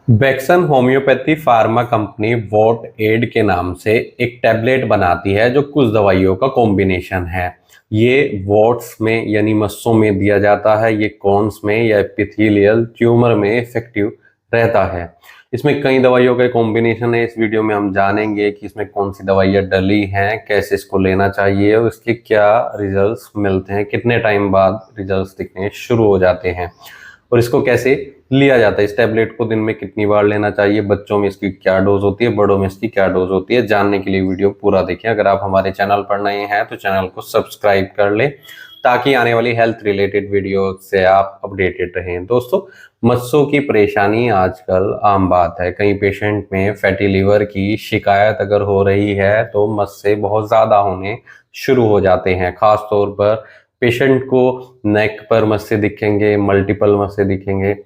बेक्सन homoeopathy pharma company वॉट एड के नाम से एक टैबलेट बनाती है जो कुछ दवाइयों का कॉम्बिनेशन है। ये वॉट्स में यानी मस्सों में दिया जाता है, ये कॉन्स में या एपिथेलियल ट्यूमर में इफेक्टिव रहता है। इसमें कई दवाइयों का कॉम्बिनेशन है। इस वीडियो में हम जानेंगे कि इसमें कौन सी दवाइयाँ डली हैं, कैसे इसको लेना चाहिए और इसके क्या रिजल्ट्स मिलते हैं, कितने टाइम बाद रिजल्ट्स दिखने शुरू हो जाते हैं और इसको कैसे लिया जाता है। इस टैबलेट को दिन में कितनी बार लेना चाहिए, बच्चों में इसकी क्या डोज होती है, बड़ों में इसकी क्या डोज होती है, जानने के लिए वीडियो पूरा देखें। अगर आप हमारे चैनल पर नए हैं तो चैनल को सब्सक्राइब कर लें ताकि आने वाली हेल्थ रिलेटेड वीडियो से आप अपडेटेड रहें। दोस्तों, मस्सों की परेशानी आजकल आम बात है। कई पेशेंट में फैटी लिवर की शिकायत अगर हो रही है तो मस्से बहुत ज़्यादा होने शुरू हो जाते हैं। खास तौर पर पेशेंट को नेक पर मस्से दिखेंगे, मल्टीपल मस्से दिखेंगे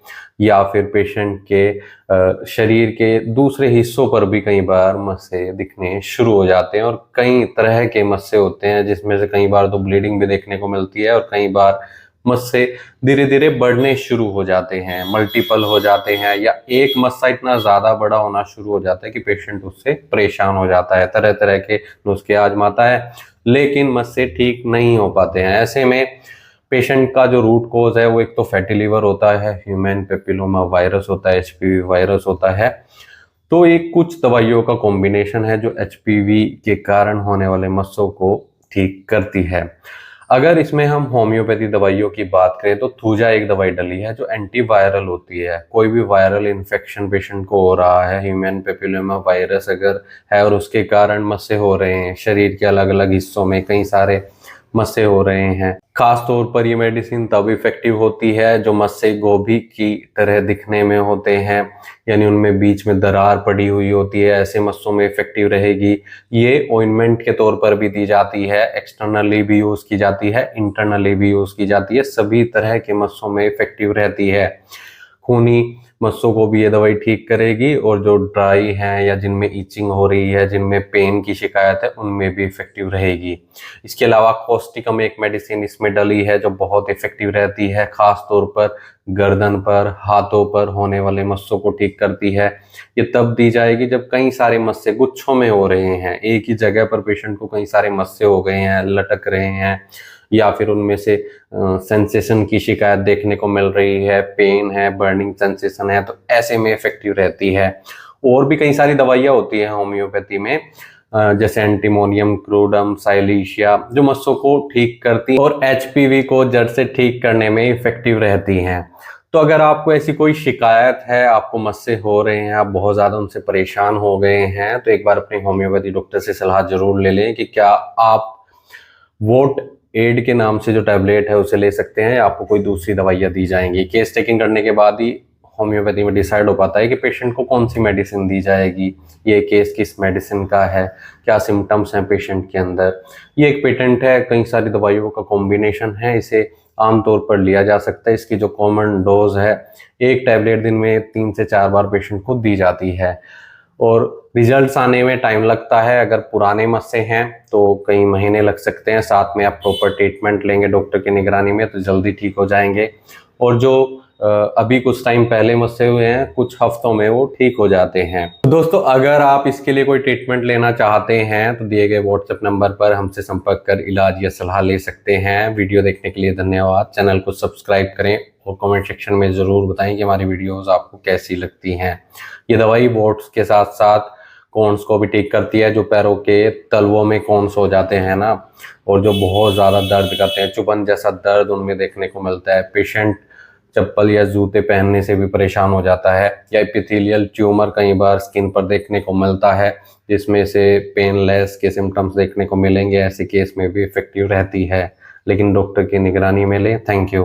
या फिर पेशेंट के शरीर के दूसरे हिस्सों पर भी कई बार मस्से दिखने शुरू हो जाते हैं। और कई तरह के मस्से होते हैं जिसमें से कई बार तो ब्लीडिंग भी देखने को मिलती है और कई बार मस्से धीरे धीरे बढ़ने शुरू हो जाते हैं, मल्टीपल हो जाते हैं या एक मस्सा इतना ज़्यादा बड़ा होना शुरू हो जाता है कि पेशेंट उससे परेशान हो जाता है। तरह तरह के नुस्खे आजमाता है लेकिन मस्से ठीक नहीं हो पाते हैं। ऐसे में पेशेंट का जो रूट कोज है वो एक तो फैटी लिवर होता है, ह्यूमन पेपिलोमा वायरस होता है, एचपीवी वायरस होता है। तो एक कुछ दवाइयों का कॉम्बिनेशन है जो एचपीवी के कारण होने वाले मस्सों को ठीक करती है। अगर इसमें हम होम्योपैथी दवाइयों की बात करें तो थूजा एक दवाई डली है जो एंटीवायरल होती है। कोई भी वायरल इन्फेक्शन पेशेंट को हो रहा है, ह्यूमन पेपिलोमा वायरस अगर है और उसके कारण मस्से हो रहे हैं, शरीर के अलग अलग हिस्सों में कई सारे मस्से हो रहे हैं, खास तौर पर ये मेडिसिन तब इफेक्टिव होती है जो मस्से गोभी की तरह दिखने में होते हैं, यानी उनमें बीच में दरार पड़ी हुई होती है। ऐसे मस्सों में इफेक्टिव रहेगी। ये ऑइंटमेंट के तौर पर भी दी जाती है, एक्सटर्नली भी यूज की जाती है, इंटरनली भी यूज की जाती है। सभी तरह के मस्सों में इफेक्टिव रहती है। खूनी मस्सों को भी ये दवाई ठीक करेगी और जो ड्राई हैं या जिनमें ईचिंग हो रही है, जिनमें पेन की शिकायत है, उनमें भी इफेक्टिव रहेगी। इसके अलावा कोस्टिकम एक मेडिसिन इसमें डली है जो बहुत इफेक्टिव रहती है, खास तौर पर गर्दन पर, हाथों पर होने वाले मस्सों को ठीक करती है। ये तब दी जाएगी जब कई सारे मस्से गुच्छों में हो रहे हैं, एक ही जगह पर पेशेंट को कई सारे मस्से हो गए हैं, लटक रहे हैं या फिर उनमें से सेंसेशन की शिकायत देखने को मिल रही है, पेन है, बर्निंग सेंसेशन है, तो ऐसे में इफेक्टिव रहती है। और भी कई सारी दवाइयाँ होती हैं होम्योपैथी में, जैसे एंटीमोनियम क्रूडम, साइलीशिया, जो मस्सों को ठीक करती और एचपीवी को जड़ से ठीक करने में इफेक्टिव रहती हैं। तो अगर आपको ऐसी कोई शिकायत है, आपको मस्से हो रहे हैं, आप बहुत ज़्यादा उनसे परेशान हो गए हैं, तो एक बार अपने होम्योपैथी डॉक्टर से सलाह जरूर ले लें कि क्या आप वोट एड के नाम से जो टैबलेट है उसे ले सकते हैं, आपको कोई दूसरी दवाइयाँ दी जाएंगी। केस टेकिंग करने के बाद ही होम्योपैथी में डिसाइड हो पाता है कि पेशेंट को कौन सी मेडिसिन दी जाएगी, ये केस किस मेडिसिन का है, क्या सिम्टम्स हैं पेशेंट के अंदर। ये एक पेटेंट है, कई सारी दवाइयों का कॉम्बिनेशन है, इसे आमतौर पर लिया जा सकता है। इसकी जो कॉमन डोज है, एक टैबलेट दिन में 3 से 4 बार पेशेंट को दी जाती है और रिजल्ट्स आने में टाइम लगता है। अगर पुराने मस्से हैं तो कई महीने लग सकते हैं। साथ में आप प्रॉपर ट्रीटमेंट लेंगे डॉक्टर की निगरानी में तो जल्दी ठीक हो जाएंगे। और जो अभी कुछ टाइम पहले मस्से हुए हैं, कुछ हफ्तों में वो ठीक हो जाते हैं। तो दोस्तों, अगर आप इसके लिए कोई ट्रीटमेंट लेना चाहते हैं तो दिए गए व्हाट्सएप नंबर पर हमसे संपर्क कर इलाज या सलाह ले सकते हैं। वीडियो देखने के लिए धन्यवाद। चैनल को सब्सक्राइब करें और कमेंट सेक्शन में ज़रूर बताएं कि हमारी वीडियोस आपको कैसी लगती हैं। ये दवाई वोट्स के साथ साथ कॉन्स को भी ठीक करती है। जो पैरों के तलवों में कॉन्स हो जाते हैं ना, और जो बहुत ज़्यादा दर्द करते हैं, चुभन जैसा दर्द उनमें देखने को मिलता है, पेशेंट चप्पल या जूते पहनने से भी परेशान हो जाता है, या एपिथेलियल ट्यूमर कई बार स्किन पर देखने को मिलता है जिसमें से पेनलेस के सिम्टम्स देखने को मिलेंगे। ऐसे केस में भी इफेक्टिव रहती है, लेकिन डॉक्टर की निगरानी में लें। Thank you.